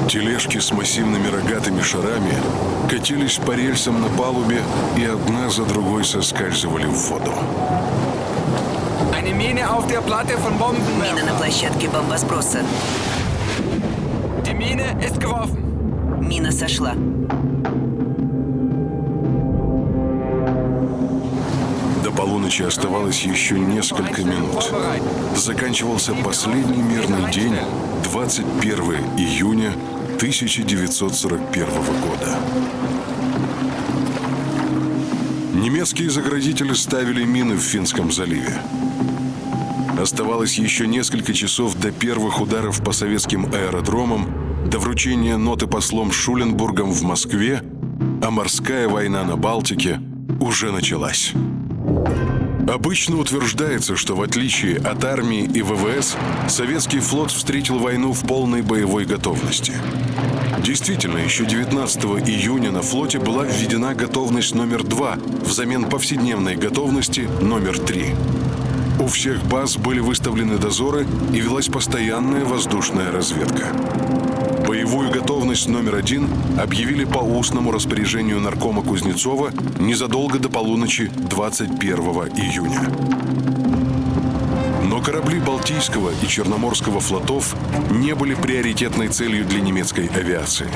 Тележки с массивными рогатыми шарами катились по рельсам на палубе и одна за другой соскальзывали в воду. Мина на площадке бомбосброса. Мина сошла. До полуночи оставалось еще несколько минут. Заканчивался последний мирный день, 21 июня 1941 года. Немецкие заградители ставили мины в Финском заливе. Оставалось еще несколько часов до первых ударов по советским аэродромам, до вручения ноты послом Шуленбургом в Москве, а морская война на Балтике уже началась. Обычно утверждается, что в отличие от армии и ВВС, советский флот встретил войну в полной боевой готовности. Действительно, еще 19 июня на флоте была введена готовность номер 2 взамен повседневной готовности номер 3. У всех баз были выставлены дозоры и велась постоянная воздушная разведка. Боевую готовность номер 1 объявили по устному распоряжению наркома Кузнецова незадолго до полуночи 21 июня. Но корабли Балтийского и Черноморского флотов не были приоритетной целью для немецкой авиации.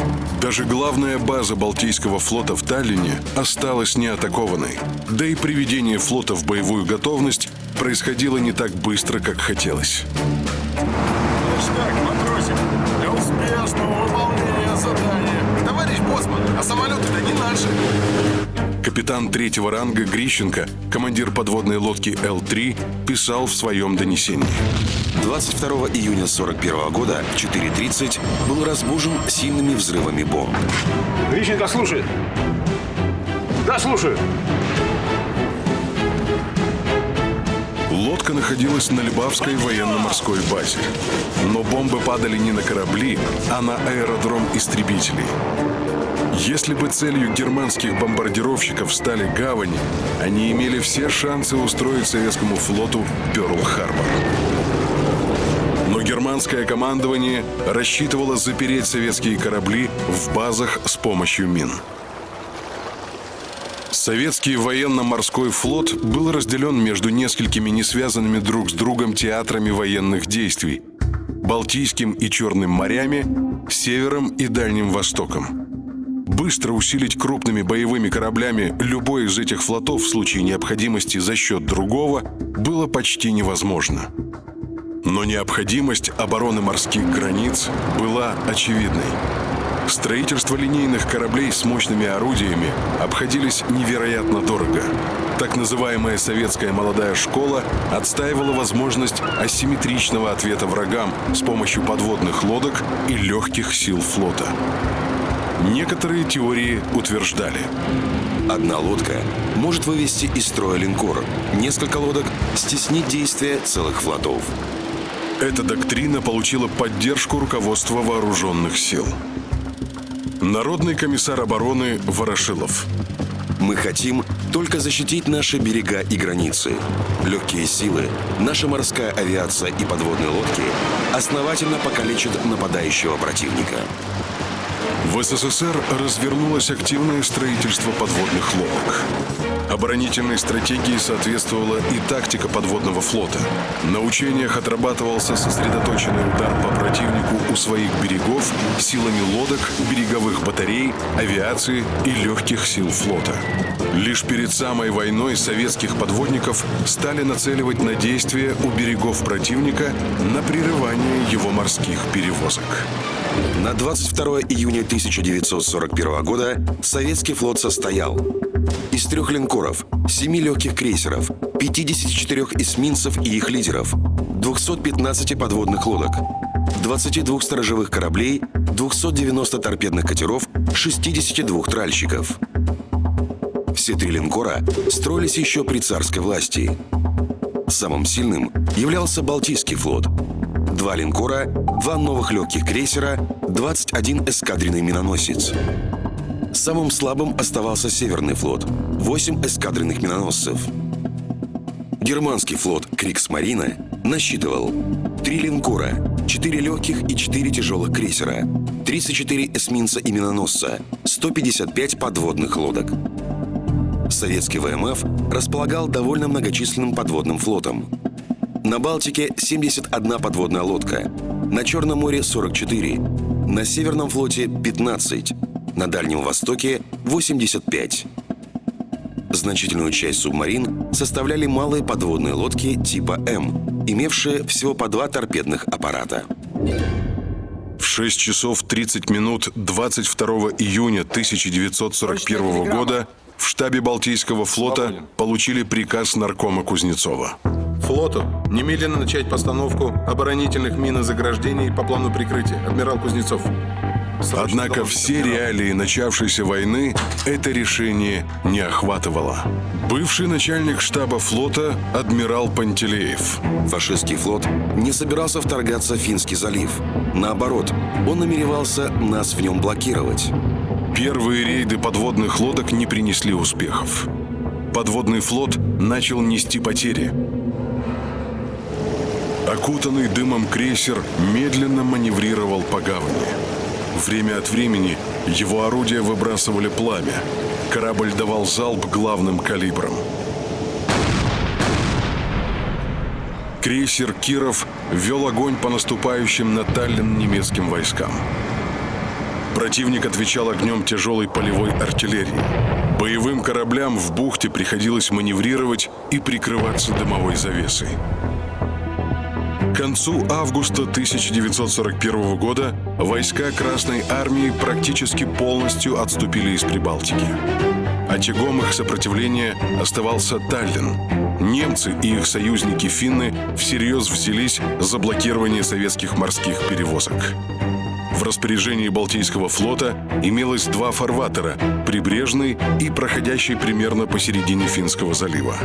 Даже главная база Балтийского флота в Таллине осталась неатакованной. Да и приведение флота в боевую готовность происходило не так быстро, как хотелось. Ништяк, матросик. Для успешного выполнения задания. Товарищ боцман, а самолеты-то не наши. Капитан третьего ранга Грищенко, командир подводной лодки Л-3, писал в своем донесении. 22 июня 1941 года в 4:30 был разбужен сильными взрывами бомб. Грищенко слушает. Да, слушаю. Лодка находилась на Лебавской военно-морской базе. Но бомбы падали не на корабли, а на аэродром истребителей. Если бы целью германских бомбардировщиков стали гавани, они имели все шансы устроить советскому флоту Пёрл-Харбор. Но германское командование рассчитывало запереть советские корабли в базах с помощью мин. Советский военно-морской флот был разделен между несколькими несвязанными друг с другом театрами военных действий – Балтийским и Черным морями, Севером и Дальним Востоком. Быстро усилить крупными боевыми кораблями любой из этих флотов в случае необходимости за счет другого было почти невозможно. Но необходимость обороны морских границ была очевидной. Строительство линейных кораблей с мощными орудиями обходились невероятно дорого. Так называемая советская молодая школа отстаивала возможность асимметричного ответа врагам с помощью подводных лодок и легких сил флота. Некоторые теории утверждали: одна лодка может вывести из строя линкор, несколько лодок стеснить действия целых флотов. Эта доктрина получила поддержку руководства вооруженных сил. Народный комиссар обороны Ворошилов. Мы хотим только защитить наши берега и границы. Легкие силы, наша морская авиация и подводные лодки основательно покалечат нападающего противника. В СССР развернулось активное строительство подводных лодок. Оборонительной стратегии соответствовала и тактика подводного флота. На учениях отрабатывался сосредоточенный удар по противнику у своих берегов силами лодок, береговых батарей, авиации и легких сил флота. Лишь перед самой войной советских подводников стали нацеливать на действия у берегов противника на прерывание его морских перевозок. На 22 июня 1941 года советский флот состоял из 3 линкоров, 7 легких крейсеров, 54 эсминцев и их лидеров, 215 подводных лодок, 22 сторожевых кораблей, 290 торпедных катеров, 62 тральщиков. Все три линкора строились еще при царской власти. Самым сильным являлся Балтийский флот. 2 линкора, 2 новых легких крейсера, 21 эскадренный миноносец. Самым слабым оставался Северный флот – 8 эскадренных миноносцев. Германский флот «Криксмарина» насчитывал 3 линкора, 4 легких и 4 тяжелых крейсера, 34 эсминца и миноносца, 155 подводных лодок. Советский ВМФ располагал довольно многочисленным подводным флотом. На Балтике 71 подводная лодка, на Черном море 44, на Северном флоте 15, на Дальнем Востоке 85. Значительную часть субмарин составляли малые подводные лодки типа М, имевшие всего по 2 торпедных аппарата. В 6 часов 30 минут 22 июня 1941 года в штабе Балтийского флота получили приказ наркома Кузнецова. Флоту немедленно начать постановку оборонительных мин и заграждений по плану прикрытия. Адмирал Кузнецов. Однако все реалии начавшейся войны это решение не охватывало. Бывший начальник штаба флота адмирал Пантелеев. Фашистский флот не собирался вторгаться в Финский залив. Наоборот, он намеревался нас в нем блокировать. Первые рейды подводных лодок не принесли успехов. Подводный флот начал нести потери. Окутанный дымом крейсер медленно маневрировал по гавани. Время от времени его орудия выбрасывали пламя. Корабль давал залп главным калибром. Крейсер «Киров» вел огонь по наступающим на Таллин немецким войскам. Противник отвечал огнем тяжелой полевой артиллерии. Боевым кораблям в бухте приходилось маневрировать и прикрываться дымовой завесой. К концу августа 1941 года войска Красной Армии практически полностью отступили из Прибалтики. Очагом их сопротивления оставался Таллин. Немцы и их союзники финны всерьез взялись за блокирование советских морских перевозок. В распоряжении Балтийского флота имелось 2 фарватера – прибрежный и проходящий примерно посередине Финского залива.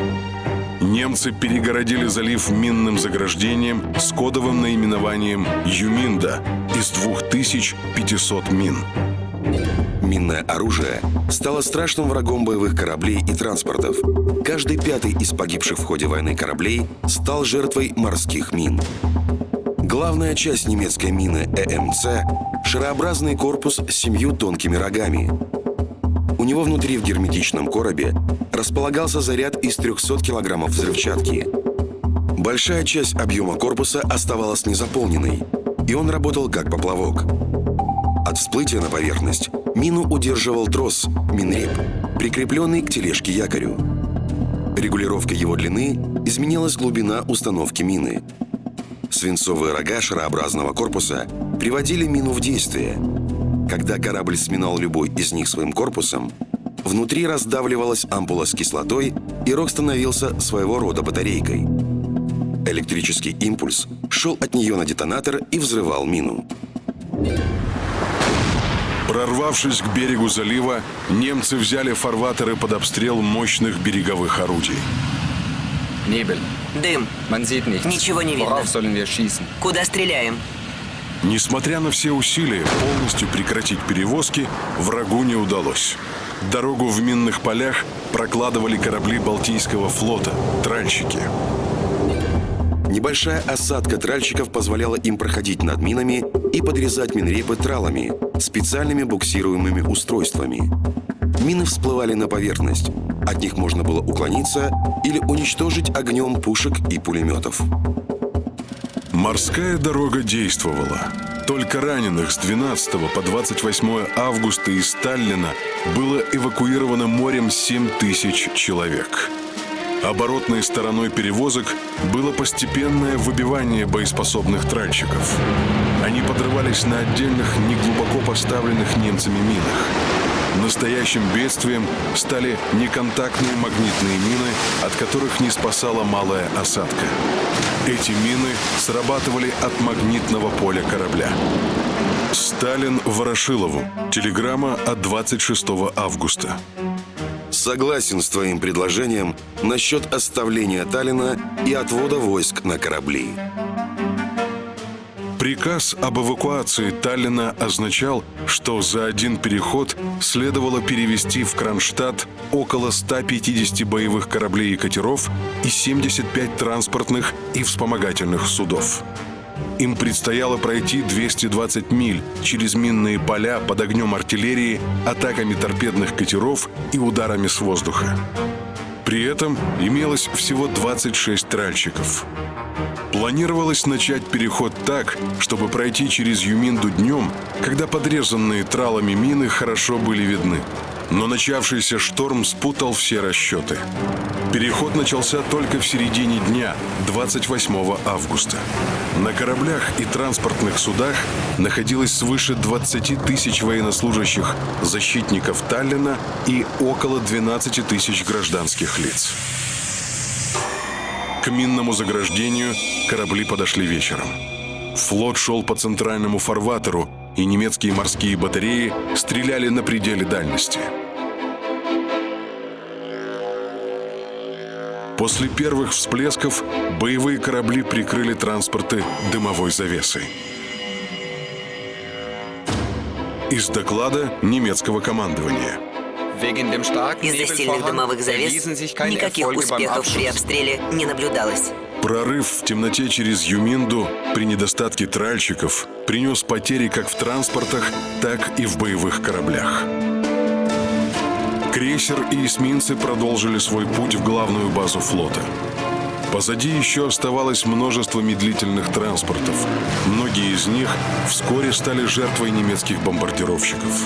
Немцы перегородили залив минным заграждением с кодовым наименованием «Юминда» из 2500 мин. Минное оружие стало страшным врагом боевых кораблей и транспортов. Каждый 5-й из погибших в ходе войны кораблей стал жертвой морских мин. Главная часть немецкой мины ЭМЦ – шарообразный корпус с 7 тонкими рогами. У него внутри в герметичном коробе располагался заряд из 300 килограммов взрывчатки. Большая часть объема корпуса оставалась незаполненной, и он работал как поплавок. От всплытия на поверхность мину удерживал трос, минреп, прикрепленный к тележке-якорю. Регулировкой его длины изменялась глубина установки мины. Свинцовые рога шарообразного корпуса приводили мину в действие. Когда корабль сминал любой из них своим корпусом, внутри раздавливалась ампула с кислотой, и рог становился своего рода батарейкой. Электрический импульс шел от нее на детонатор и взрывал мину. Прорвавшись к берегу залива, немцы взяли фарватеры под обстрел мощных береговых орудий. Nebel. Дым. Man sieht nichts. Ничего не видно. Worauf sollen wir schießen? Куда стреляем? Несмотря на все усилия полностью прекратить перевозки, врагу не удалось. Дорогу в минных полях прокладывали корабли Балтийского флота, тральщики. Небольшая осадка тральщиков позволяла им проходить над минами и подрезать минрепы тралами, специальными буксируемыми устройствами. Мины всплывали на поверхность. От них можно было уклониться или уничтожить огнем пушек и пулеметов. Морская дорога действовала. Только раненых с 12 по 28 августа из Таллина было эвакуировано морем 7000 человек. Оборотной стороной перевозок было постепенное выбивание боеспособных тральщиков. Они подрывались на отдельных, неглубоко поставленных немцами минах. Настоящим бедствием стали неконтактные магнитные мины, от которых не спасала малая осадка. Эти мины срабатывали от магнитного поля корабля. Сталин Ворошилову. Телеграмма от 26 августа. согласен с твоим предложением насчет оставления Таллина и отвода войск на корабли. Приказ об эвакуации Таллина означал, что за один переход следовало перевести в Кронштадт около 150 боевых кораблей и катеров и 75 транспортных и вспомогательных судов. Им предстояло пройти 220 миль через минные поля под огнем артиллерии, атаками торпедных катеров и ударами с воздуха. При этом имелось всего 26 тральщиков. Планировалось начать переход так, чтобы пройти через Юминду днем, когда подрезанные тралами мины хорошо были видны. Но начавшийся шторм спутал все расчеты. Переход начался только в середине дня, 28 августа. На кораблях и транспортных судах находилось свыше 20 тысяч военнослужащих, защитников Таллина и около 12 тысяч гражданских лиц. К минному заграждению корабли подошли вечером. Флот шел по центральному фарватеру, и немецкие морские батареи стреляли на пределе дальности. После первых всплесков боевые корабли прикрыли транспорты дымовой завесой. Из доклада немецкого командования. Из-за сильных дымовых завес никаких успехов при обстреле не наблюдалось. Прорыв в темноте через Юминду при недостатке тральщиков принес потери как в транспортах, так и в боевых кораблях. Крейсер и эсминцы продолжили свой путь в главную базу флота. Позади еще оставалось множество медлительных транспортов. Многие из них вскоре стали жертвой немецких бомбардировщиков.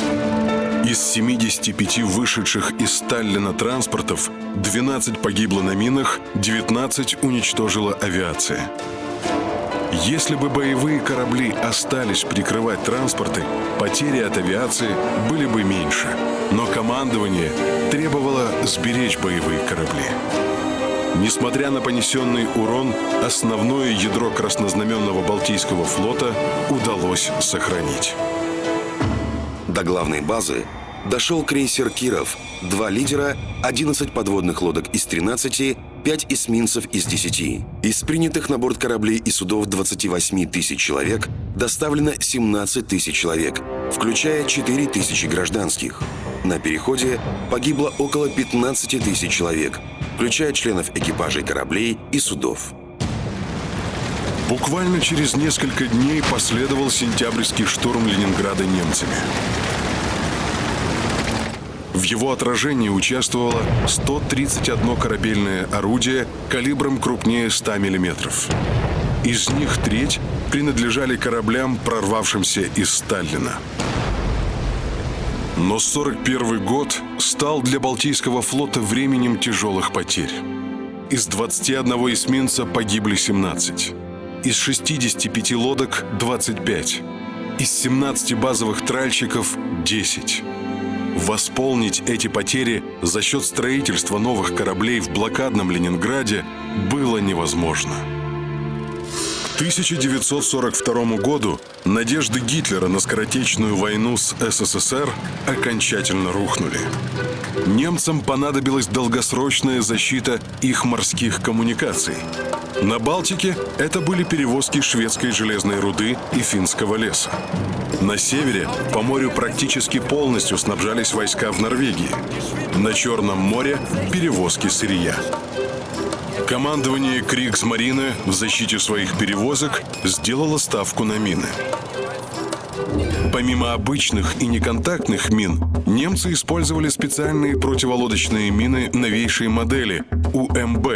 Из 75 вышедших из Таллина транспортов 12 погибло на минах, 19 уничтожила авиация. Если бы боевые корабли остались прикрывать транспорты, потери от авиации были бы меньше. Но командование требовало сберечь боевые корабли. Несмотря на понесенный урон, основное ядро краснознаменного Балтийского флота удалось сохранить. До главной базы дошел крейсер «Киров», 2 лидера, 11 подводных лодок из 13, 5 эсминцев из 10. Из принятых на борт кораблей и судов 28 тысяч человек доставлено 17 тысяч человек, включая 4 тысячи гражданских. На переходе погибло около 15 тысяч человек, включая членов экипажей кораблей и судов. Буквально через несколько дней последовал сентябрьский штурм Ленинграда немцами. В его отражении участвовало 131 корабельное орудие калибром крупнее 100 мм. Из них треть принадлежали кораблям, прорвавшимся из Таллина. Но 41 год стал для Балтийского флота временем тяжелых потерь. Из 21 эсминца погибли 17. Из 65 лодок – 25. Из 17 базовых тральщиков – 10. Восполнить эти потери за счет строительства новых кораблей в блокадном Ленинграде было невозможно. К 1942 году надежды Гитлера на скоротечную войну с СССР окончательно рухнули. Немцам понадобилась долгосрочная защита их морских коммуникаций. На Балтике это были перевозки шведской железной руды и финского леса. На севере по морю практически полностью снабжались войска в Норвегии. На Черном море – перевозки сырья. Командование Кригсмарине в защите своих перевозок сделало ставку на мины. Помимо обычных и неконтактных мин, немцы использовали специальные противолодочные мины новейшей модели – УМБ.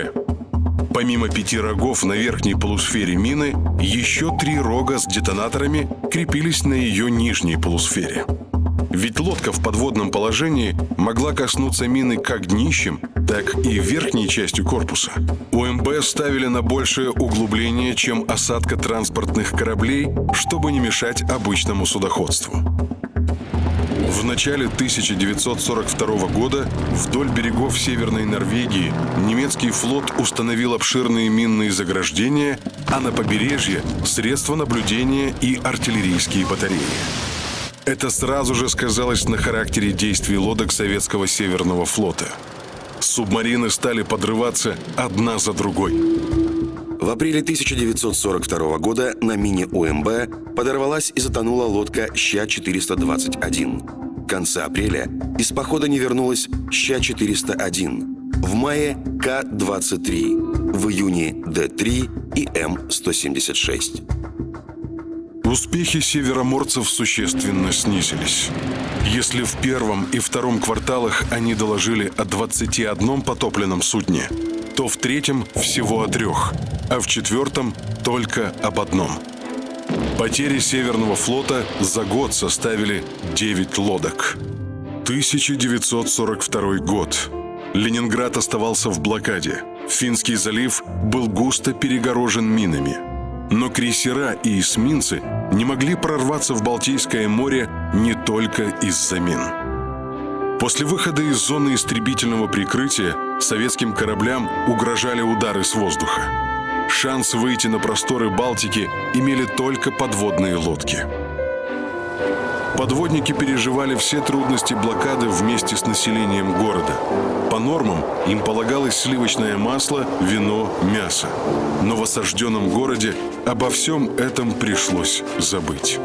Помимо 5 рогов на верхней полусфере мины, еще 3 рога с детонаторами крепились на ее нижней полусфере. Ведь лодка в подводном положении могла коснуться мины как днищем, так и верхней частью корпуса. УМБ ставили на большее углубление, чем осадка транспортных кораблей, чтобы не мешать обычному судоходству. В начале 1942 года вдоль берегов Северной Норвегии немецкий флот установил обширные минные заграждения, а на побережье – средства наблюдения и артиллерийские батареи. Это сразу же сказалось на характере действий лодок советского Северного флота. Субмарины стали подрываться одна за другой. В апреле 1942 года на мине УМБ подорвалась и затонула лодка Ща-421. В конце апреля из похода не вернулась Ща-401. В мае К-23. В июне Д-3 и М-176. Успехи североморцев существенно снизились. Если в первом и втором кварталах они доложили о 21 потопленном судне, то в третьем всего о 3, а в четвертом только об 1. Потери Северного флота за год составили 9 лодок. 1942 год. Ленинград оставался в блокаде. Финский залив был густо перегорожен минами. Но крейсера и эсминцы не могли прорваться в Балтийское море не только из-за мин. После выхода из зоны истребительного прикрытия советским кораблям угрожали удары с воздуха. Шанс выйти на просторы Балтики имели только подводные лодки. Подводники переживали все трудности блокады вместе с населением города. По нормам им полагалось сливочное масло, вино, мясо. Но в осажденном городе обо всем этом пришлось забыть.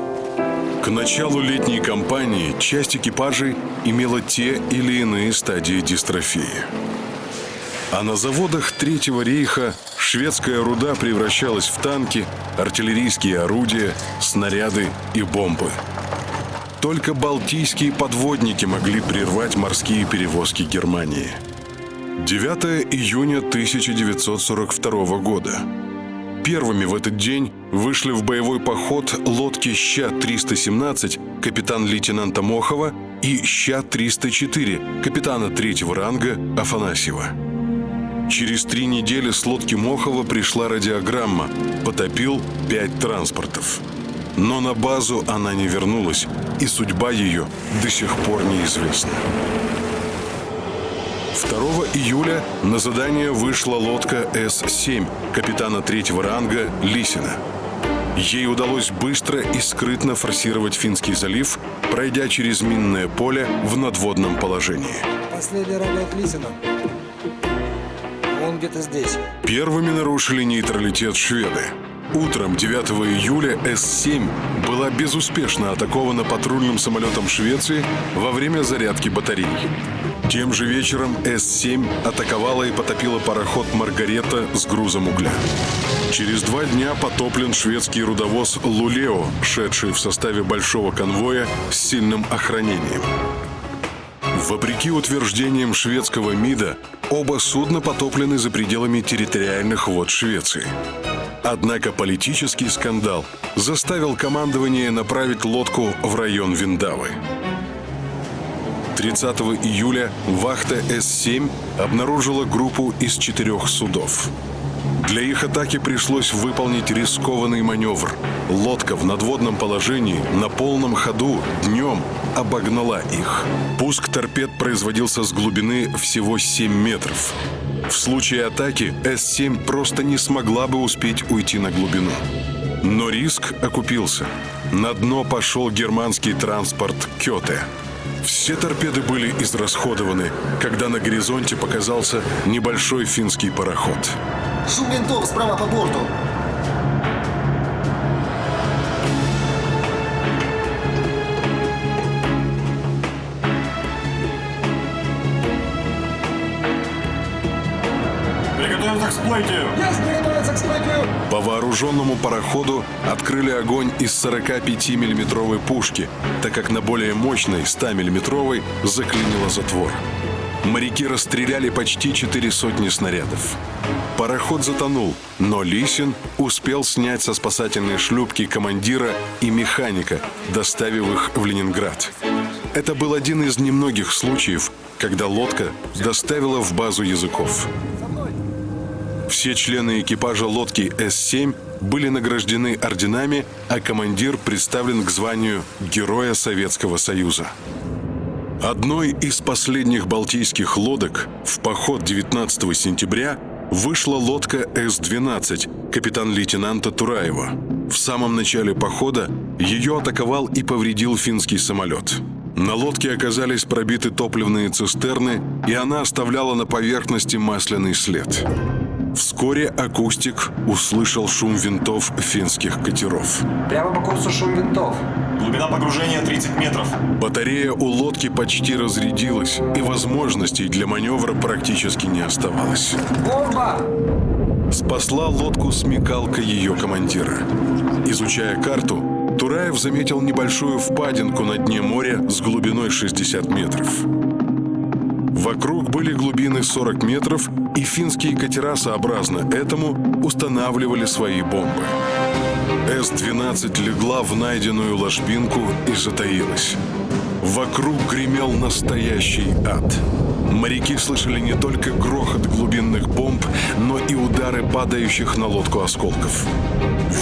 К началу летней кампании часть экипажей имела те или иные стадии дистрофии. А на заводах Третьего рейха шведская руда превращалась в танки, артиллерийские орудия, снаряды и бомбы. Только балтийские подводники могли прервать морские перевозки Германии. 9 июня 1942 года. Первыми в этот день вышли в боевой поход лодки Ща-317 капитан-лейтенанта Мохова и Ща-304 капитана 3-го ранга Афанасьева. Через 3 недели с лодки Мохова пришла радиограмма: потопил 5 транспортов. Но на базу она не вернулась, и судьба ее до сих пор неизвестна. 2 июля на задание вышла лодка С-7 капитана 3-го ранга Лисина. Ей удалось быстро и скрытно форсировать Финский залив, пройдя через минное поле в надводном положении. Последний работает Лисина. Он где-то здесь. Первыми нарушили нейтралитет шведы. Утром 9 июля С-7 была безуспешно атакована патрульным самолетом Швеции во время зарядки батарей. Тем же вечером С-7 атаковала и потопила пароход «Маргарета» с грузом угля. Через 2 дня потоплен шведский рудовоз «Лулео», шедший в составе большого конвоя с сильным охранением. Вопреки утверждениям шведского МИДа, оба судна потоплены за пределами территориальных вод Швеции. Однако политический скандал заставил командование направить лодку в район Виндавы. 30 июля вахта С-7 обнаружила группу из 4 судов. Для их атаки пришлось выполнить рискованный маневр. Лодка в надводном положении на полном ходу днем обогнала их. Пуск торпед производился с глубины всего 7 метров. В случае атаки С-7 просто не смогла бы успеть уйти на глубину. Но риск окупился. На дно пошел германский транспорт «Кёте». Все торпеды были израсходованы, когда на горизонте показался небольшой финский пароход. Шум винтов справа по борту. Приготовиться к всплытию! Приготовиться к всплытию! По вооруженному пароходу открыли огонь из 45-миллиметровой пушки, так как на более мощной 100-миллиметровой заклинило затвор. Моряки расстреляли почти 400 снарядов. Пароход затонул, но Лисин успел снять со спасательной шлюпки командира и механика, доставив их в Ленинград. Это был один из немногих случаев, когда лодка доставила в базу Языков. Все члены экипажа лодки С-7 были награждены орденами, а командир представлен к званию Героя Советского Союза. Одной из последних балтийских лодок в поход 19 сентября вышла лодка С-12 капитан-лейтенанта Тураева. В самом начале похода ее атаковал и повредил финский самолет. На лодке оказались пробиты топливные цистерны, и она оставляла на поверхности масляный след. Вскоре акустик услышал шум винтов финских катеров. Прямо по курсу шум винтов. Глубина погружения 30 метров. Батарея у лодки почти разрядилась, и возможностей для маневра практически не оставалось. Бомба! Спасла лодку смекалка ее командира. Изучая карту, Тураев заметил небольшую впадинку на дне моря с глубиной 60 метров. Вокруг были глубины 40 метров, и финские катера, сообразно этому, устанавливали свои бомбы. С-12 легла в найденную ложбинку и затаилась. Вокруг гремел настоящий ад. Моряки слышали не только грохот глубинных бомб, но и удары падающих на лодку осколков.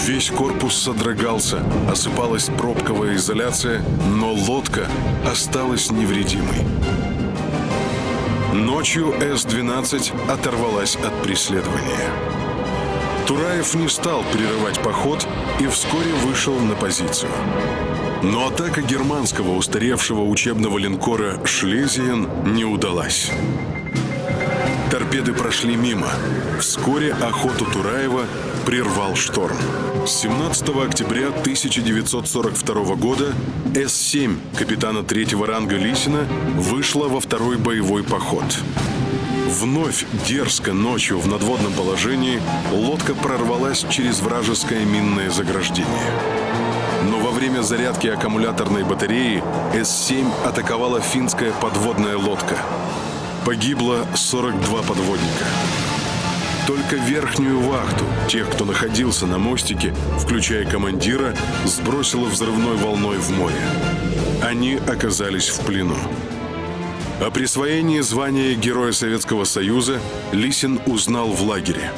Весь корпус содрогался, осыпалась пробковая изоляция, но лодка осталась невредимой. Ночью С-12 оторвалась от преследования. Тураев не стал прерывать поход и вскоре вышел на позицию. Но атака германского устаревшего учебного линкора «Шлезиен» не удалась. Торпеды прошли мимо. Вскоре охоту Тураева прервал шторм. 17 октября 1942 года С-7 капитана 3-го ранга Лисина вышла во второй боевой поход. Вновь дерзко ночью в надводном положении лодка прорвалась через вражеское минное заграждение. Но во время зарядки аккумуляторной батареи С-7 атаковала финская подводная лодка. Погибло 42 подводника. Только верхнюю вахту, тех, кто находился на мостике, включая командира, сбросило взрывной волной в море. Они оказались в плену. О присвоении звания Героя Советского Союза Лисин узнал в лагере.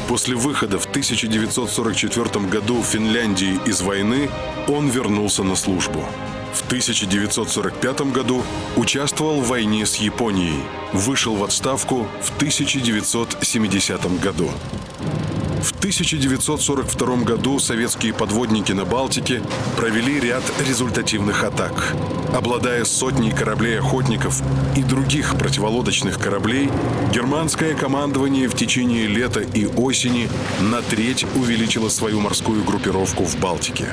После выхода в 1944 году Финляндии из войны он вернулся на службу. В 1945 году участвовал в войне с Японией, вышел в отставку в 1970 году. В 1942 году советские подводники на Балтике провели ряд результативных атак. Обладая сотней кораблей-охотников и других противолодочных кораблей, германское командование в течение лета и осени на треть увеличило свою морскую группировку в Балтике.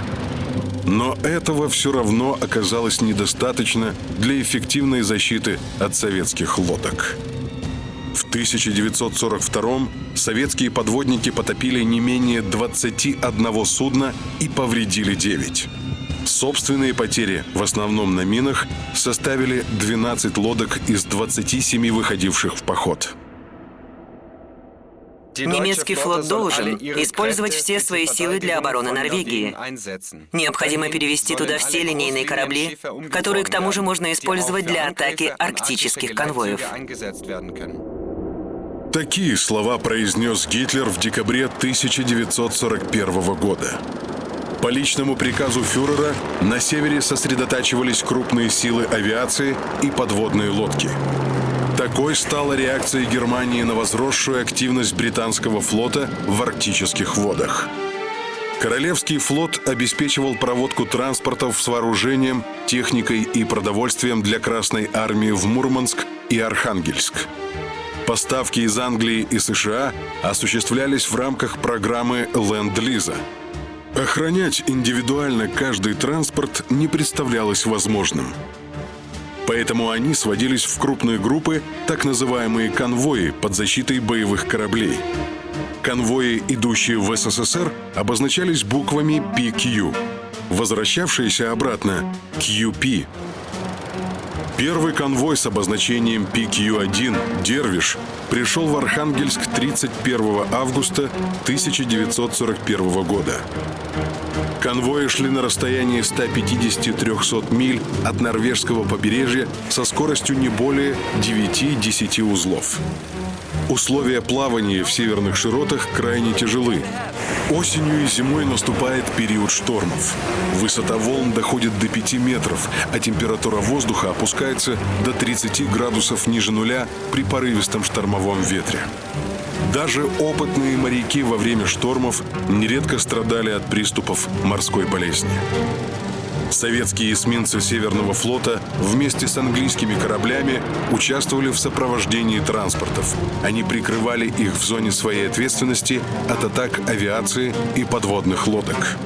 Но этого все равно оказалось недостаточно для эффективной защиты от советских лодок. В 1942-м советские подводники потопили не менее 21 судна и повредили 9. Собственные потери, в основном на минах, составили 12 лодок из 27 выходивших в поход. Немецкий флот должен использовать все свои силы для обороны Норвегии. Необходимо перевести туда все линейные корабли, которые к тому же можно использовать для атаки арктических конвоев. Такие слова произнес Гитлер в декабре 1941 года. По личному приказу фюрера на севере сосредотачивались крупные силы авиации и подводные лодки. Такой стала реакция Германии на возросшую активность британского флота в арктических водах. Королевский флот обеспечивал проводку транспортов с вооружением, техникой и продовольствием для Красной армии в Мурманск и Архангельск. Поставки из Англии и США осуществлялись в рамках программы Ленд-Лиза. Охранять индивидуально каждый транспорт не представлялось возможным. Поэтому они сводились в крупные группы, так называемые конвои под защитой боевых кораблей. Конвои, идущие в СССР, обозначались буквами PQ, возвращавшиеся обратно QP. Первый конвой с обозначением PQ-1 «Дервиш» пришел в Архангельск 31 августа 1941 года. Конвои шли на расстоянии 150-300 миль от норвежского побережья со скоростью не более 9-10 узлов. Условия плавания в северных широтах крайне тяжелы. Осенью и зимой наступает период штормов. Высота волн доходит до 5 метров, а температура воздуха опускается до 30 градусов ниже нуля при порывистом штормовом ветре. Даже опытные моряки во время штормов нередко страдали от приступов морской болезни. Советские эсминцы Северного флота вместе с английскими кораблями участвовали в сопровождении транспортов. Они прикрывали их в зоне своей ответственности от атак авиации и подводных лодок.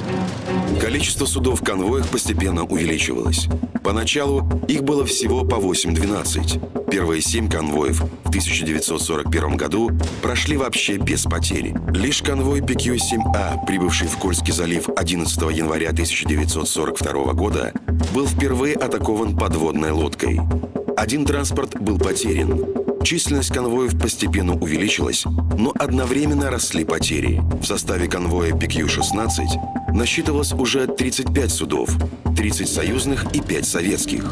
Количество судов в конвоях постепенно увеличивалось. Поначалу их было всего по 8-12. Первые 7 конвоев в 1941 году прошли вообще без потерь. Лишь конвой PQ-7A, прибывший в Кольский залив 11 января 1942 года, был впервые атакован подводной лодкой. Один транспорт был потерян. Численность конвоев постепенно увеличилась, но одновременно росли потери. В составе конвоя PQ-16 насчитывалось уже 35 судов, 30 союзных и 5 советских.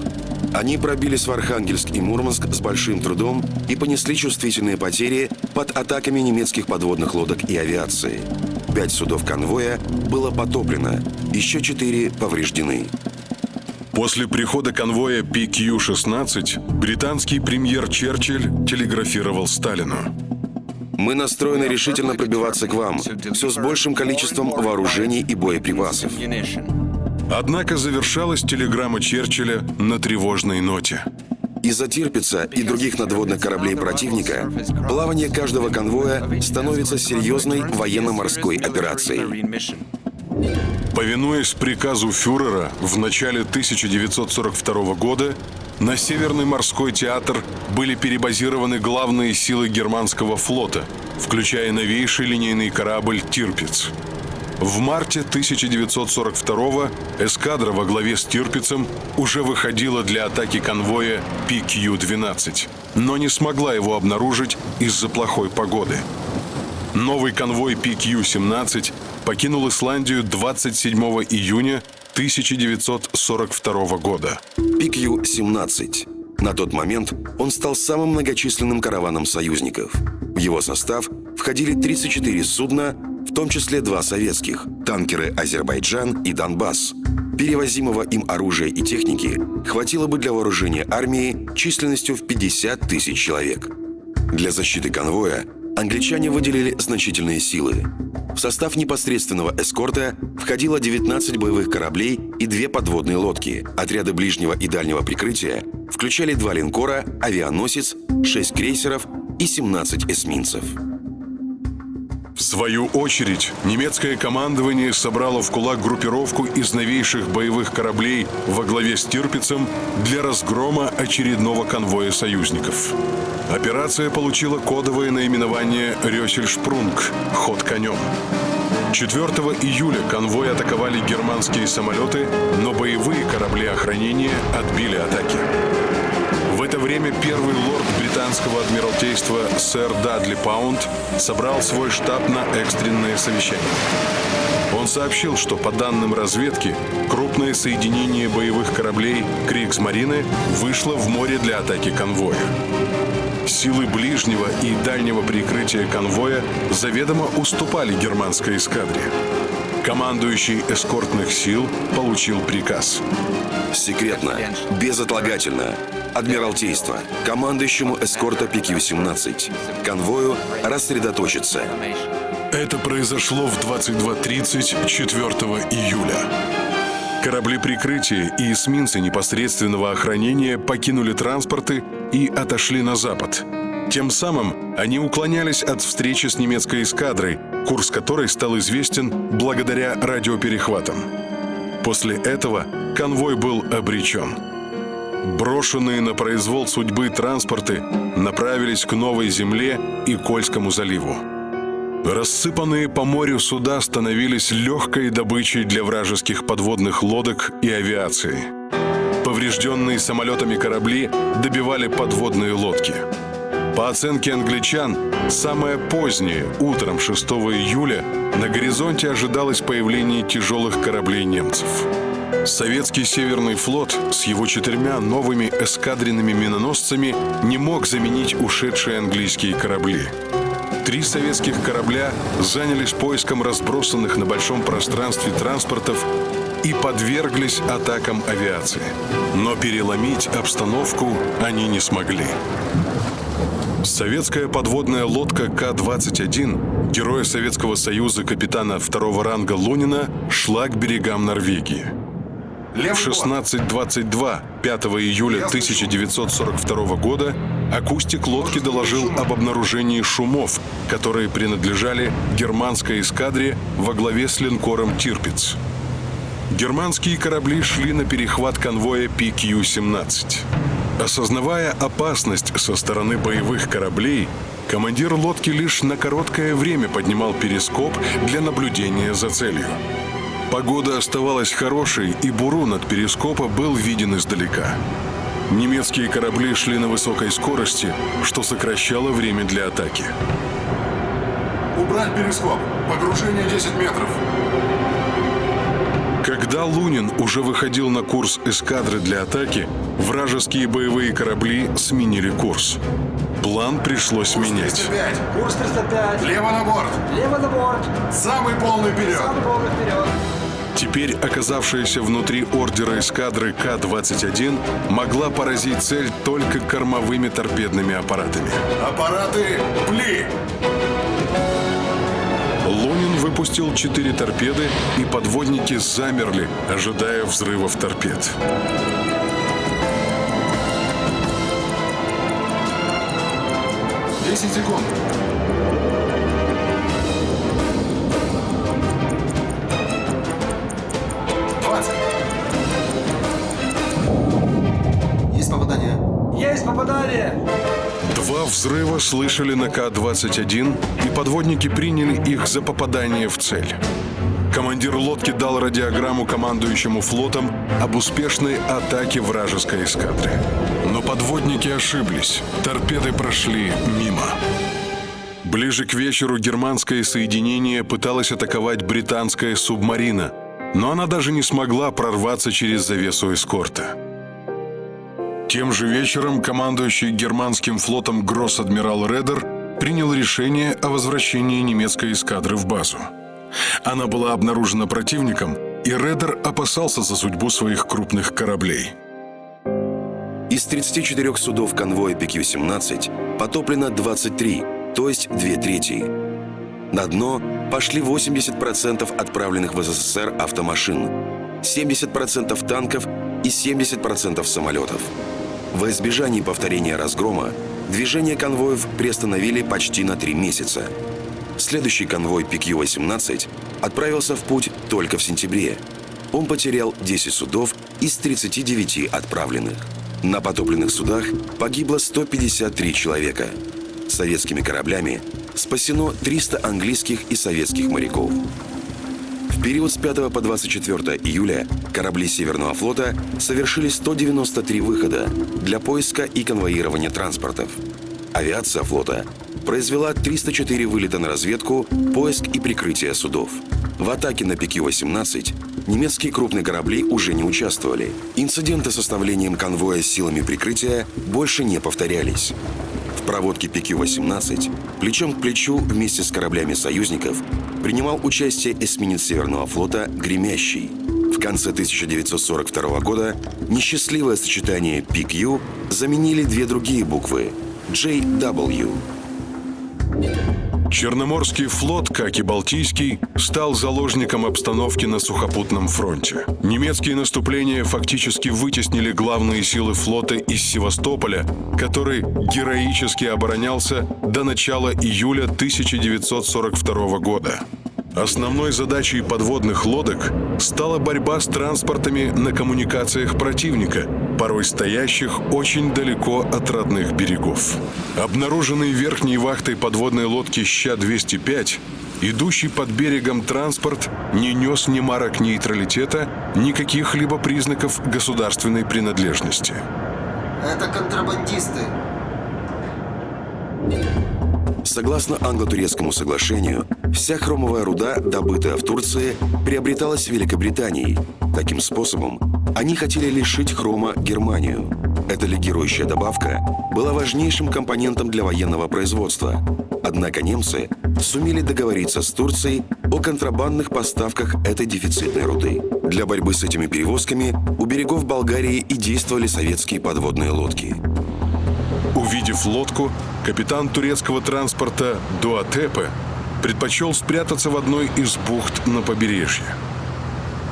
Они пробились в Архангельск и Мурманск с большим трудом и понесли чувствительные потери под атаками немецких подводных лодок и авиации. 5 судов конвоя было потоплено, еще 4 повреждены. После прихода конвоя PQ-16 британский премьер Черчилль телеграфировал Сталину. «Мы настроены решительно пробиваться к вам, все с большим количеством вооружений и боеприпасов». Однако завершалась телеграмма Черчилля на тревожной ноте. Из-за Тирпица и других надводных кораблей противника плавание каждого конвоя становится серьезной военно-морской операцией. Повинуясь приказу фюрера, в начале 1942 года на Северный морской театр были перебазированы главные силы германского флота, включая новейший линейный корабль «Тирпиц». В марте 1942 эскадра во главе с «Тирпицем» уже выходила для атаки конвоя PQ-12, но не смогла его обнаружить из-за плохой погоды. Новый конвой PQ-17 покинул Исландию 27 июня 1942 года. PQ-17. На тот момент он стал самым многочисленным караваном союзников. В его состав входили 34 судна, в том числе 2 советских – танкеры «Азербайджан» и «Донбасс». Перевозимого им оружия и техники хватило бы для вооружения армии численностью в 50 тысяч человек. Для защиты конвоя англичане выделили значительные силы. В состав непосредственного эскорта входило 19 боевых кораблей и 2 подводные лодки. Отряды ближнего и дальнего прикрытия включали 2 линкора, авианосец, 6 крейсеров и 17 эсминцев. В свою очередь, немецкое командование собрало в кулак группировку из новейших боевых кораблей во главе с Тирпицем для разгрома очередного конвоя союзников. Операция получила кодовое наименование «Рёсельшпрунг» – «Ход конем». 4 июля конвой атаковали германские самолеты, но боевые корабли охранения отбили атаки. В это время первый лорд британского адмиралтейства сэр Дадли Паунд собрал свой штаб на экстренное совещание. Он сообщил, что по данным разведки, крупное соединение боевых кораблей «Кригсмарины» вышло в море для атаки конвоя. Силы ближнего и дальнего прикрытия конвоя заведомо уступали германской эскадре. Командующий эскортных сил получил приказ. Секретно, безотлагательно. Адмиралтейство, командующему эскорта PQ-17. Конвою рассредоточиться. Это произошло в 22:30 4 июля. Корабли прикрытия и эсминцы непосредственного охранения покинули транспорты и отошли на запад. Тем самым они уклонялись от встречи с немецкой эскадрой, курс которой стал известен благодаря радиоперехватам. После этого конвой был обречен. Брошенные на произвол судьбы транспорты направились к Новой Земле и Кольскому заливу. Рассыпанные по морю суда становились легкой добычей для вражеских подводных лодок и авиации. Поврежденные самолетами корабли добивали подводные лодки. По оценке англичан, самое позднее, утром 6 июля, на горизонте ожидалось появление тяжелых кораблей немцев. Советский Северный флот с его 4 новыми эскадренными миноносцами не мог заменить ушедшие английские корабли. 3 советских корабля занялись поиском разбросанных на большом пространстве транспортов и подверглись атакам авиации. Но переломить обстановку они не смогли. Советская подводная лодка К-21 героя Советского Союза капитана второго ранга Лунина шла к берегам Норвегии. В 16:22 5 июля 1942 года акустик лодки доложил об обнаружении шумов, которые принадлежали германской эскадре во главе с линкором «Тирпиц». Германские корабли шли на перехват конвоя PQ-17. Осознавая опасность со стороны боевых кораблей, командир лодки лишь на короткое время поднимал перископ для наблюдения за целью. Погода оставалась хорошей, и бурун от перископа был виден издалека. Немецкие корабли шли на высокой скорости, что сокращало время для атаки. Убрать перископ. Погружение 10 метров. Когда Лунин уже выходил на курс эскадры для атаки, вражеские боевые корабли сменили курс. План пришлось менять. 305. Курс 305. Лево на борт. Лево на борт. Самый полный вперед. Самый полный вперед. Теперь оказавшаяся внутри ордера эскадры К-21 могла поразить цель только кормовыми торпедными аппаратами. Аппараты пли. Лунин выпустил 4 торпеды, и подводники замерли, ожидая взрывов торпед. Десять секунд. Есть попадание. Есть попадание. 2 взрыва слышали на К-21, и подводники приняли их за попадание в цель. Командир лодки дал радиограмму командующему флотом об успешной атаке вражеской эскадры. Но подводники ошиблись. Торпеды прошли мимо. Ближе к вечеру германское соединение пыталось атаковать британская субмарина, но она даже не смогла прорваться через завесу эскорта. Тем же вечером командующий германским флотом гросс-адмирал Редер принял решение о возвращении немецкой эскадры в базу. Она была обнаружена противником, и Редер опасался за судьбу своих крупных кораблей. Из 34 судов конвоя PQ-17 потоплено 23, то есть 2/3. На дно пошли 80% отправленных в СССР автомашин, 70% танков и 70% самолетов. Во избежании повторения разгрома движение конвоев приостановили почти на 3 месяца. Следующий конвой PQ-18 отправился в путь только в сентябре. Он потерял 10 судов из 39 отправленных. На потопленных судах погибло 153 человека. Советскими кораблями спасено 300 английских и советских моряков. В период с 5 по 24 июля корабли Северного флота совершили 193 выхода для поиска и конвоирования транспортов. Авиация флота произвела 304 вылета на разведку, поиск и прикрытие судов. В атаке на PQ-18 немецкие крупные корабли уже не участвовали. Инциденты с составлением конвоя силами прикрытия больше не повторялись. В проводке PQ-18 плечом к плечу вместе с кораблями союзников принимал участие эсминец Северного флота «Гремящий». В конце 1942 года несчастливое сочетание PQ заменили 2 другие буквы – JW. Черноморский флот, как и Балтийский, стал заложником обстановки на сухопутном фронте. Немецкие наступления фактически вытеснили главные силы флота из Севастополя, который героически оборонялся до начала июля 1942 года. Основной задачей подводных лодок стала борьба с транспортами на коммуникациях противника, порой стоящих очень далеко от родных берегов. Обнаруженный верхней вахтой подводной лодки Ща-205, идущий под берегом транспорт не нес ни марок нейтралитета, ни каких-либо признаков государственной принадлежности. Это контрабандисты. Согласно англо-турецкому соглашению, вся хромовая руда, добытая в Турции, приобреталась Великобританией. Таким способом они хотели лишить хрома Германию. Эта легирующая добавка была важнейшим компонентом для военного производства. Однако немцы сумели договориться с Турцией о контрабандных поставках этой дефицитной руды. Для борьбы с этими перевозками у берегов Болгарии и действовали советские подводные лодки. Увидев лодку, капитан турецкого транспорта Дуатепе предпочел спрятаться в одной из бухт на побережье.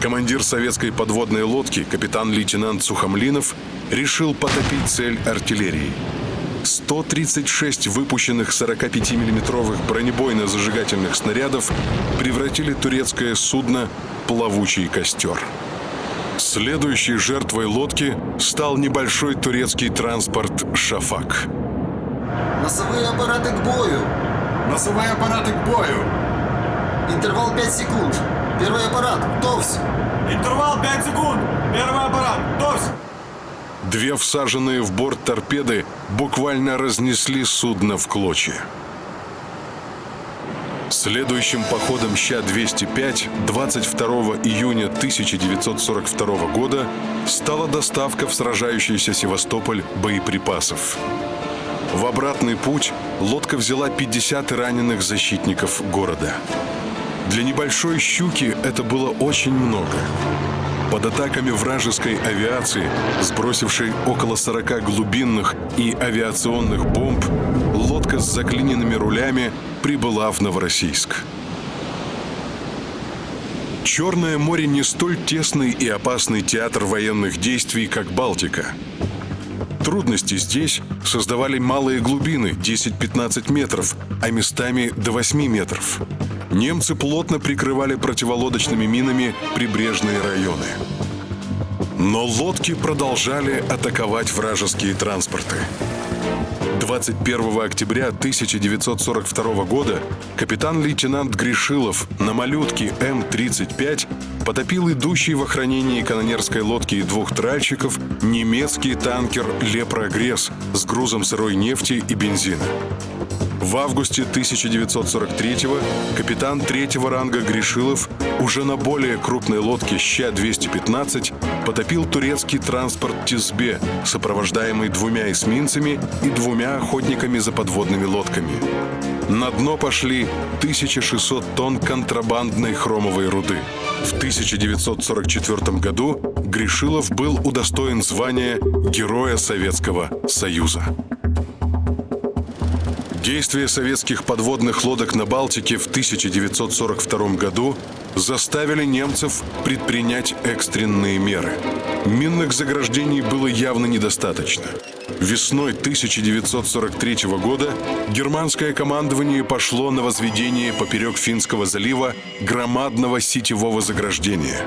Командир советской подводной лодки, капитан-лейтенант Сухомлинов, решил потопить цель артиллерией. 136 выпущенных 45-миллиметровых бронебойно-зажигательных снарядов превратили турецкое судно в плавучий костер. Следующей жертвой лодки стал небольшой турецкий транспорт «Шафак». Носовые аппараты к бою. Носовые аппараты к бою. Интервал 5 секунд. Первый аппарат. Товсь. Интервал 5 секунд. Первый аппарат. Товсь. Две всаженные в борт торпеды буквально разнесли судно в клочья. Следующим походом Ща-205 22 июня 1942 года стала доставка в сражающийся Севастополь боеприпасов. В обратный путь лодка взяла 50 раненых защитников города. Для небольшой «Щуки» это было очень много. Под атаками вражеской авиации, сбросившей около 40 глубинных и авиационных бомб, лодка с заклиненными рулями прибыла в Новороссийск. Черное море не столь тесный и опасный театр военных действий, как Балтика. Трудности здесь создавали малые глубины 10-15 метров, а местами до 8 метров. Немцы плотно прикрывали противолодочными минами прибрежные районы. Но лодки продолжали атаковать вражеские транспорты. 21 октября 1942 года капитан-лейтенант Гришилов на малютке М-35 потопил идущий в охранении канонерской лодки и двух тральщиков немецкий танкер «Лепрогресс» с грузом сырой нефти и бензина. В августе 1943-го капитан третьего ранга Гришилов уже на более крупной лодке Ща-215 потопил турецкий транспорт «Тизбе», сопровождаемый двумя эсминцами и двумя охотниками за подводными лодками. На дно пошли 1600 тонн контрабандной хромовой руды. В 1944 году Гришилов был удостоен звания Героя Советского Союза. Действия советских подводных лодок на Балтике в 1942 году заставили немцев предпринять экстренные меры. Минных заграждений было явно недостаточно. Весной 1943 года германское командование пошло на возведение поперек Финского залива громадного сетевого заграждения.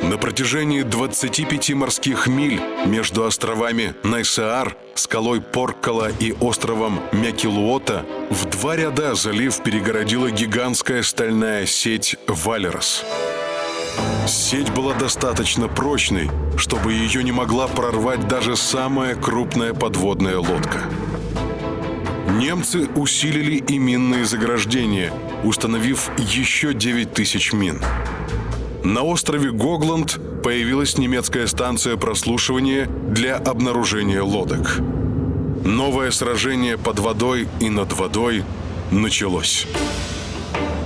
На протяжении 25 морских миль между островами Найсаар, скалой Порккала и островом Мякилуота в два ряда залив перегородила гигантская стальная сеть «Валерос». Сеть была достаточно прочной, чтобы ее не могла прорвать даже самая крупная подводная лодка. Немцы усилили и минные заграждения, установив еще 9000 мин. На острове Гогланд появилась немецкая станция прослушивания для обнаружения лодок. Новое сражение под водой и над водой началось.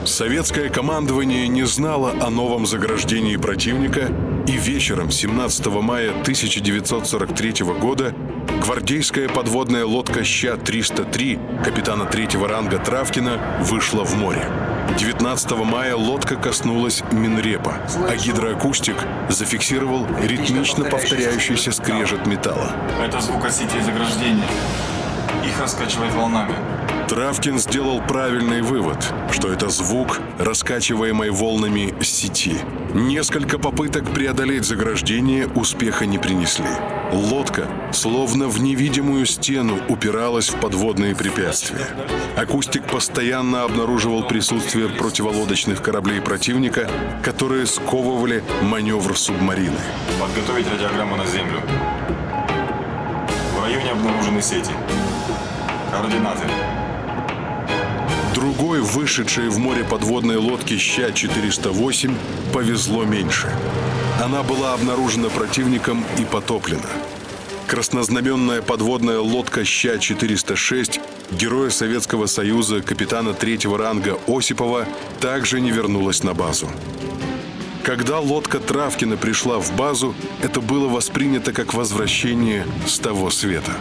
Советское командование не знало о новом заграждении противника, и вечером 17 мая 1943 года гвардейская подводная лодка Ща-303 капитана третьего ранга Травкина вышла в море. 19 мая лодка коснулась минрепа, а гидроакустик зафиксировал ритмично повторяющийся скрежет металла. Это звук от сетей заграждения. Их раскачивает волнами. Травкин сделал правильный вывод, что это звук, раскачиваемой волнами сети. Несколько попыток преодолеть заграждение успеха не принесли. Лодка, словно в невидимую стену, упиралась в подводные препятствия. Акустик постоянно обнаруживал присутствие противолодочных кораблей противника, которые сковывали маневр субмарины. Подготовить радиограмму на землю. В районе обнаружены сети. Координаты. Другой, вышедшей в море подводной лодке Ща-408, повезло меньше. Она была обнаружена противником и потоплена. Краснознаменная подводная лодка Ща-406 Героя Советского Союза капитана третьего ранга Осипова также не вернулась на базу. Когда лодка Травкина пришла в базу, это было воспринято как возвращение с того света.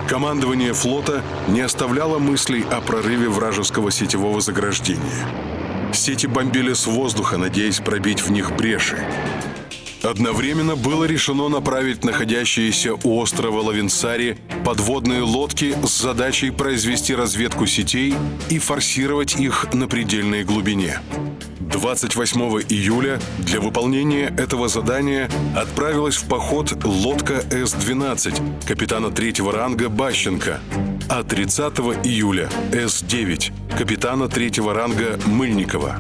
Командование флота не оставляло мыслей о прорыве вражеского сетевого заграждения. Сети бомбили с воздуха, надеясь пробить в них бреши. Одновременно было решено направить находящиеся у острова Лавенсари подводные лодки с задачей произвести разведку сетей и форсировать их на предельной глубине. 28 июля для выполнения этого задания отправилась в поход лодка С-12 капитана 3-го ранга Бащенко, а 30 июля С-9 капитана 3-го ранга Мыльникова.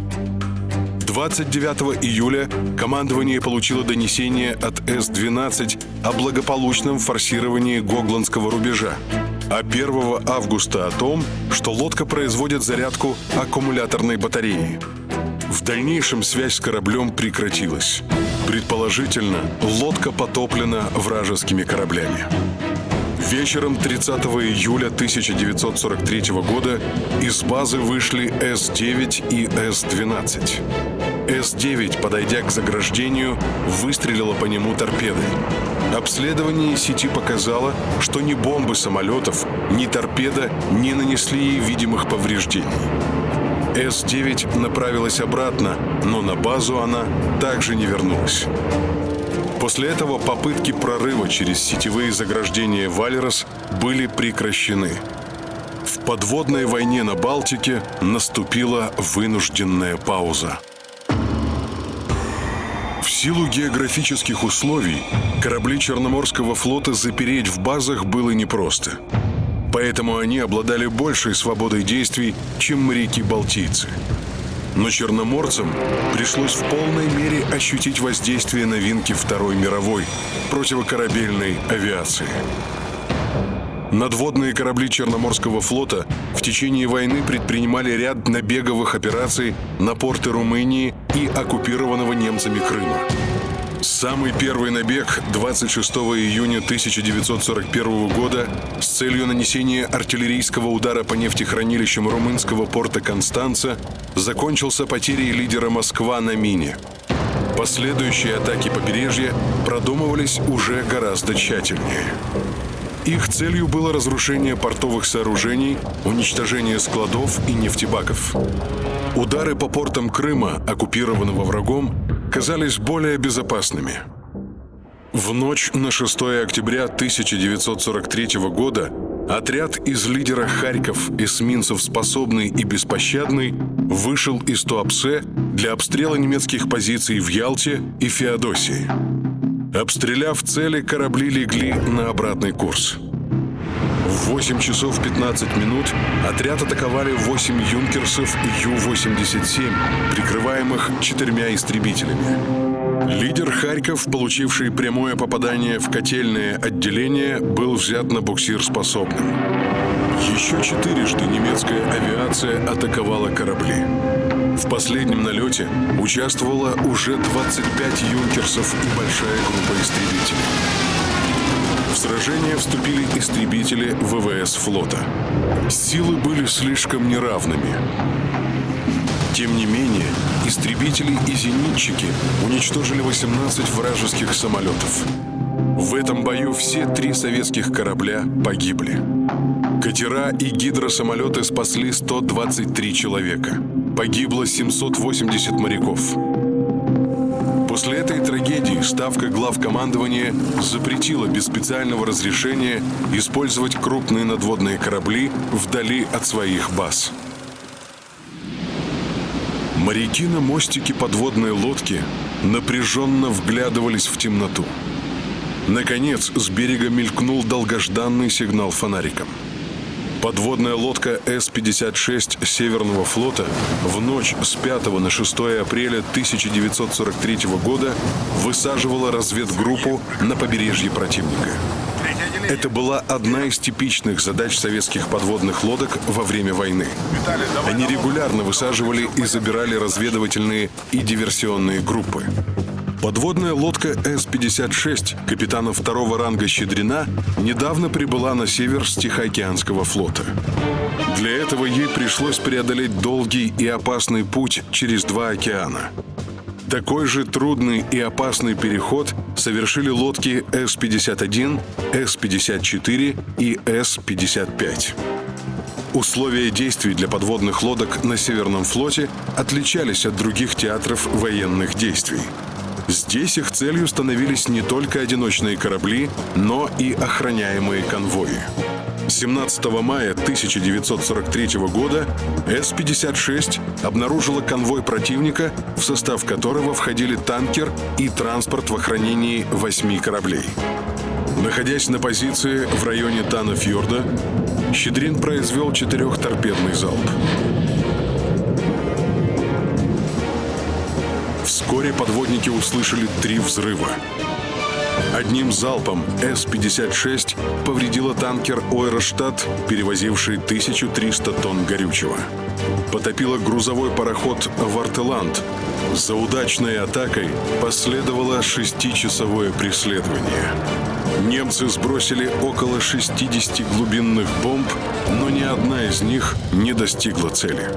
29 июля командование получило донесение от С-12 о благополучном форсировании Гогландского рубежа, а 1 августа о том, что лодка производит зарядку аккумуляторной батареи. В дальнейшем связь с кораблем прекратилась. Предположительно, лодка потоплена вражескими кораблями. Вечером 30 июля 1943 года из базы вышли С-9 и С-12. С-9, подойдя к заграждению, выстрелила по нему торпедой. Обследование сети показало, что ни бомбы самолетов, ни торпеда не нанесли ей видимых повреждений. С-9 направилась обратно, но на базу она также не вернулась. После этого попытки прорыва через сетевые заграждения «Валерос» были прекращены. В подводной войне на Балтике наступила вынужденная пауза. В силу географических условий корабли Черноморского флота запереть в базах было непросто. Поэтому они обладали большей свободой действий, чем моряки-балтийцы. Но черноморцам пришлось в полной мере ощутить воздействие новинки Второй мировой противокорабельной авиации. Надводные корабли Черноморского флота в течение войны предпринимали ряд набеговых операций на порты Румынии и оккупированного немцами Крыма. Самый первый набег 26 июня 1941 года с целью нанесения артиллерийского удара по нефтехранилищам румынского порта Констанца закончился потерей лидера «Москва» на мине. Последующие атаки побережья продумывались уже гораздо тщательнее. Их целью было разрушение портовых сооружений, уничтожение складов и нефтебаков. Удары по портам Крыма, оккупированного врагом, казались более безопасными. В ночь на 6 октября 1943 года отряд из лидера «Харьков» эсминцев «Способный» и «Беспощадный» вышел из Туапсе для обстрела немецких позиций в Ялте и Феодосии. Обстреляв цели, корабли легли на обратный курс. В 8 часов 15 минут отряд атаковали 8 юнкерсов Ю-87, прикрываемых 4 истребителями. Лидер «Харьков», получивший прямое попадание в котельное отделение, был взят на буксир «Способным». Еще 4-жды немецкая авиация атаковала корабли. В последнем налете участвовало уже 25 юнкерсов и большая группа истребителей. В сражение вступили истребители ВВС флота. Силы были слишком неравными. Тем не менее, истребители и зенитчики уничтожили 18 вражеских самолетов. В этом бою все 3 советских корабля погибли. Катера и гидросамолеты спасли 123 человека. Погибло 780 моряков. После этой трагедии Ставка главкомандования запретила без специального разрешения использовать крупные надводные корабли вдали от своих баз. Моряки на мостике подводной лодки напряженно вглядывались в темноту. Наконец, с берега мелькнул долгожданный сигнал фонариком. Подводная лодка С-56 Северного флота в ночь с 5 на 6 апреля 1943 года высаживала разведгруппу на побережье противника. Это была одна из типичных задач советских подводных лодок во время войны. Они регулярно высаживали и забирали разведывательные и диверсионные группы. Подводная лодка С-56 капитана 2-го ранга Щедрина недавно прибыла на север с Тихоокеанского флота. Для этого ей пришлось преодолеть долгий и опасный путь через 2 океана. Такой же трудный и опасный переход совершили лодки С-51, С-54 и С-55. Условия действий для подводных лодок на Северном флоте отличались от других театров военных действий. Здесь их целью становились не только одиночные корабли, но и охраняемые конвои. 17 мая 1943 года С-56 обнаружила конвой противника, в состав которого входили танкер и транспорт в охранении 8 кораблей. Находясь на позиции в районе Танафьорда, «Щедрин» произвел 4-торпедный залп. Вскоре подводники услышали 3 взрыва. Одним залпом С-56 повредила танкер «Ойрштадт», перевозивший 1300 тонн горючего. Потопила грузовой пароход «Вартеланд». За удачной атакой последовало 6-часовое преследование. Немцы сбросили около 60 глубинных бомб, но ни одна из них не достигла цели.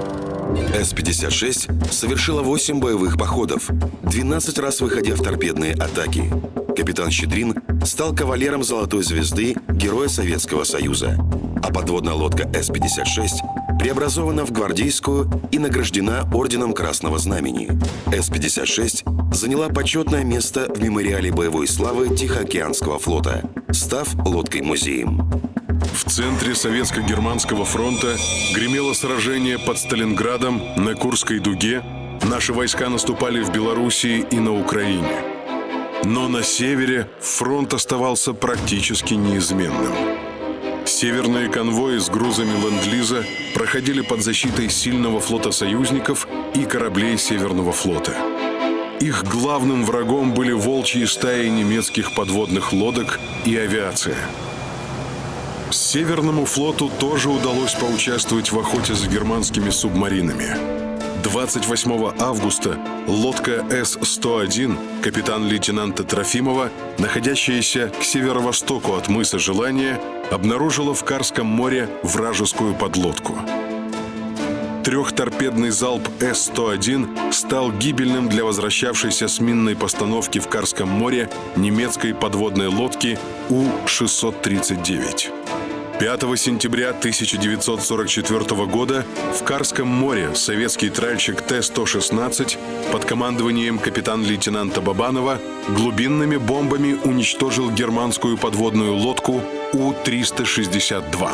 С-56 совершила 8 боевых походов, 12 раз выходя в торпедные атаки. Капитан Щедрин стал кавалером Золотой звезды Героя Советского Союза, а подводная лодка С-56 преобразована в гвардейскую и награждена Орденом Красного Знамени. С-56 заняла почетное место в мемориале боевой славы Тихоокеанского флота, став лодкой-музеем. В центре Советско-Германского фронта гремело сражение под Сталинградом на Курской дуге. Наши войска наступали в Белоруссии и на Украине. Но на севере фронт оставался практически неизменным. Северные конвои с грузами ленд-лиза проходили под защитой сильного флота союзников и кораблей Северного флота. Их главным врагом были волчьи стаи немецких подводных лодок и авиация. Северному флоту тоже удалось поучаствовать в охоте за германскими субмаринами. 28 августа лодка С-101 капитан-лейтенанта Трофимова, находящаяся к северо-востоку от мыса Желания, обнаружила в Карском море вражескую подлодку. 3-торпедный залп С-101 стал гибельным для возвращавшейся с минной постановки в Карском море немецкой подводной лодки У-639. 5 сентября 1944 года в Карском море советский тральщик Т-116 под командованием капитан-лейтенанта Бабанова глубинными бомбами уничтожил германскую подводную лодку У-362.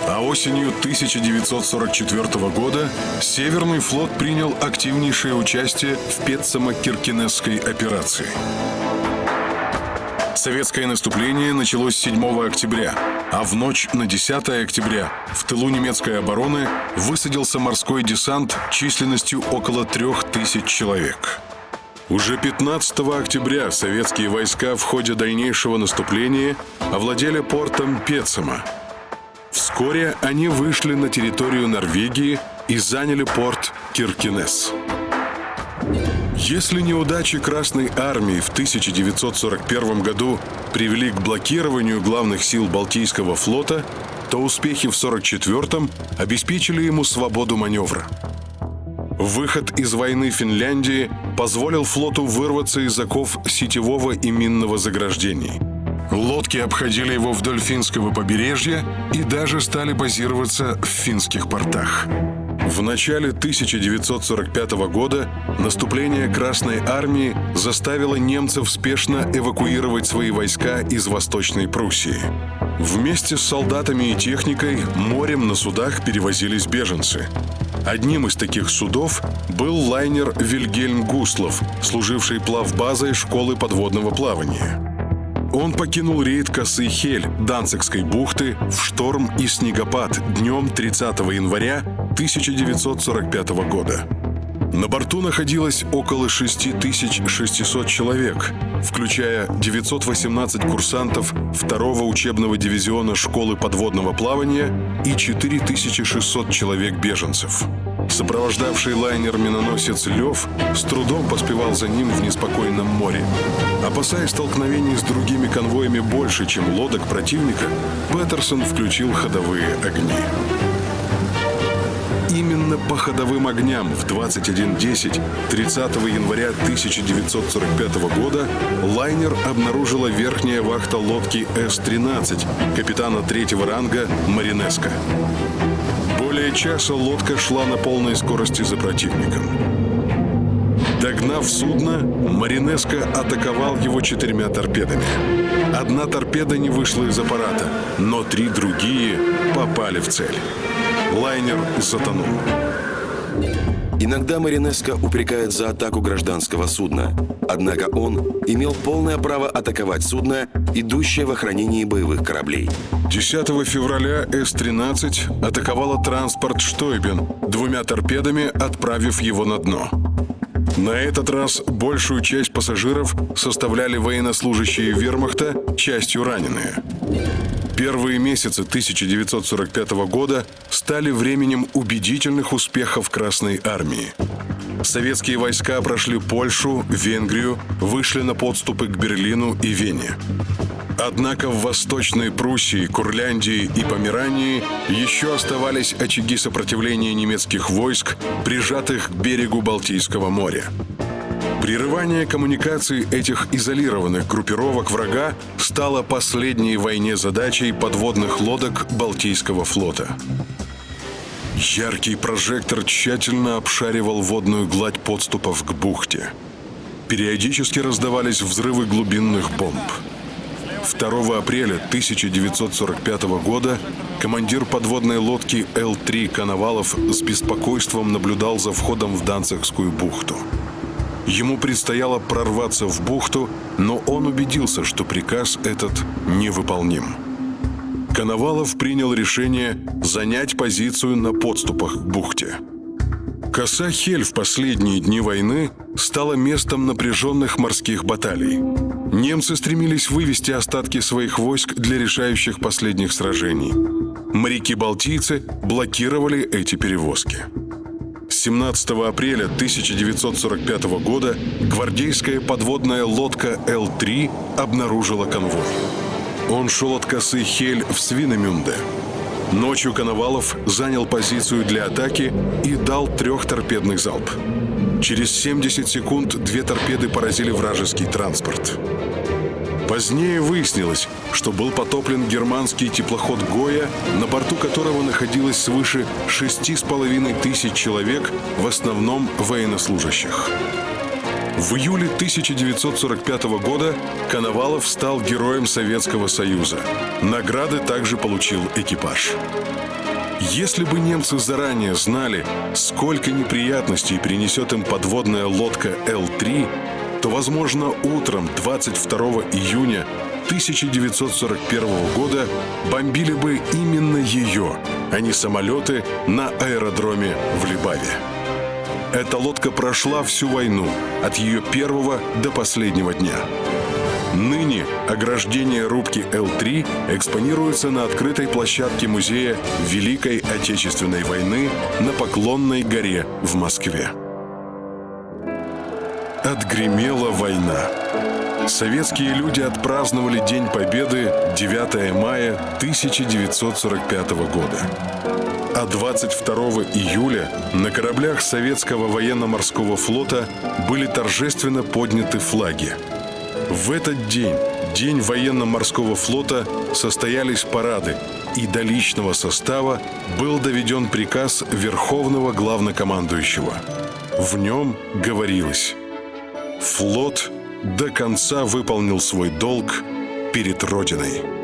А осенью 1944 года Северный флот принял активнейшее участие в Петсамо-Киркенесской операции. Советское наступление началось 7 октября, а в ночь на 10 октября в тылу немецкой обороны высадился морской десант численностью около 3000 человек. Уже 15 октября советские войска в ходе дальнейшего наступления овладели портом Петсамо. Вскоре они вышли на территорию Норвегии и заняли порт Киркенес. Если неудачи Красной Армии в 1941 году привели к блокированию главных сил Балтийского флота, то успехи в 1944-м обеспечили ему свободу маневра. Выход из войны Финляндии позволил флоту вырваться из оков сетевого и минного заграждений. Лодки обходили его вдоль финского побережья и даже стали базироваться в финских портах. В начале 1945 года наступление Красной Армии заставило немцев спешно эвакуировать свои войска из Восточной Пруссии. Вместе с солдатами и техникой морем на судах перевозились беженцы. Одним из таких судов был лайнер «Вильгельм Гуслов», служивший плавбазой школы подводного плавания. Он покинул рейд Косы Хель Данцигской бухты в шторм и снегопад днем 30 января 1945 года. На борту находилось около 6600 человек, включая 918 курсантов 2-го учебного дивизиона школы подводного плавания и 4600 человек беженцев. Сопровождавший лайнер миноносец «Лев» с трудом поспевал за ним в неспокойном море. Опасаясь столкновений с другими конвоями больше, чем лодок противника, Петерсон включил ходовые огни. Именно по ходовым огням в 21:10 30 января 1945 года лайнер обнаружила верхняя вахта лодки С-13 капитана 3-го ранга Маринеско. Более часа лодка шла на полной скорости за противником. Догнав судно, Маринеско атаковал его 4 торпедами. Одна торпеда не вышла из аппарата, но 3 другие попали в цель. Лайнер затонул. Иногда Маринеско упрекает за атаку гражданского судна. Однако он имел полное право атаковать судно, идущее в охранении боевых кораблей. 10 февраля С-13 атаковала транспорт «Штойбен» 2 торпедами, отправив его на дно. На этот раз большую часть пассажиров составляли военнослужащие вермахта, частью раненые. Первые месяцы 1945 года стали временем убедительных успехов Красной Армии. Советские войска прошли Польшу, Венгрию, вышли на подступы к Берлину и Вене. Однако в Восточной Пруссии, Курляндии и Померании еще оставались очаги сопротивления немецких войск, прижатых к берегу Балтийского моря. Прерывание коммуникаций этих изолированных группировок врага стало последней в войне задачей подводных лодок Балтийского флота. Яркий прожектор тщательно обшаривал водную гладь подступов к бухте. Периодически раздавались взрывы глубинных бомб. 2 апреля 1945 года командир подводной лодки Л-3 Коновалов с беспокойством наблюдал за входом в Данцигскую бухту. Ему предстояло прорваться в бухту, но он убедился, что приказ этот невыполним. Коновалов принял решение занять позицию на подступах к бухте. Коса Хель в последние дни войны стала местом напряженных морских баталий. Немцы стремились вывести остатки своих войск для решающих последних сражений. Моряки-балтийцы блокировали эти перевозки. 17 апреля 1945 года гвардейская подводная лодка Л-3 обнаружила конвой. Он шел от косы Хель в Свинемюнде. Ночью Коновалов занял позицию для атаки и дал 3-торпедный залп. Через 70 секунд 2 торпеды поразили вражеский транспорт. Позднее выяснилось, что был потоплен германский теплоход «Гоя», на борту которого находилось свыше 6500 человек, в основном военнослужащих. В июле 1945 года Коновалов стал Героем Советского Союза. Награды также получил экипаж. Если бы немцы заранее знали, сколько неприятностей принесет им подводная лодка Л-3, то, возможно, утром 22 июня 1941 года бомбили бы именно ее, а не самолеты на аэродроме в Либаве. Эта лодка прошла всю войну, от ее первого до последнего дня. Ныне ограждение рубки Л-3 экспонируется на открытой площадке музея Великой Отечественной войны на Поклонной горе в Москве. Отгремела война. Советские люди отпраздновали День Победы 9 мая 1945 года. А 22 июля на кораблях Советского военно-морского флота были торжественно подняты флаги. В этот день, День военно-морского флота, состоялись парады, и до личного состава был доведен приказ Верховного Главнокомандующего. В нем говорилось: «Флот до конца выполнил свой долг перед Родиной».